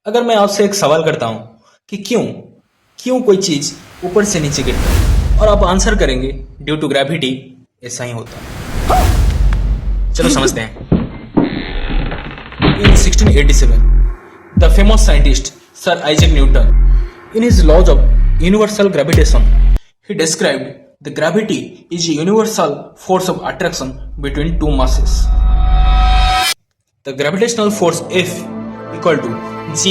अगर मैं आपसे एक सवाल करता हूं कि क्यों क्यों कोई चीज ऊपर से नीचे गिरती है और आप आंसर करेंगे ड्यू टू ग्रेविटी, ऐसा ही होता है। चलो समझते हैं। In 1687, the famous scientist Sir Isaac Newton, in his laws of universal gravitation, he described the gravity is a universal force of attraction between two masses. The gravitational force F equal to G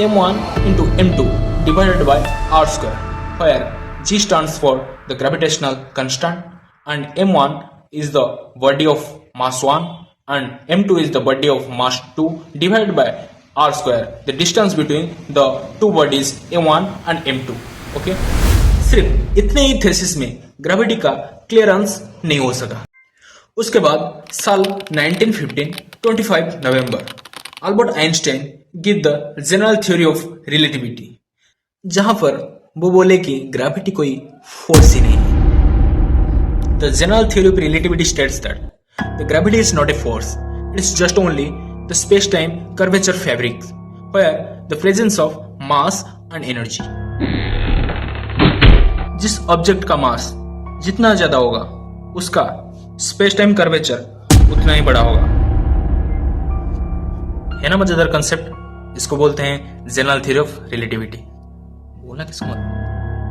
m1 into m2 divided by r square, where G stands for the gravitational constant and m1 is the body of mass 1 and m2 is the body of mass 2 divided by r square, the distance between the two bodies m1 and m2. Okay? सिर्फ इतने ही thesis में gravity का clearance नहीं हो सका। उसके बाद साल 1915 25 नवंबर Albert Einstein give the general theory of relativity, जहां पर वो बोले कि ग्रेविटी कोई फोर्स ही नहीं है। The general theory of relativity states that the gravity is not a force, it is just only the space time curvature fabric where the presence of mass and energy. जिस object का mass जितना ज्यादा होगा उसका space time curvature उतना ही बड़ा होगा। है ना मजेदार कंसेप्ट? इसको बोलते हैं जनरल थ्योरी ऑफ रिलेटिविटी। बोलना किसको मत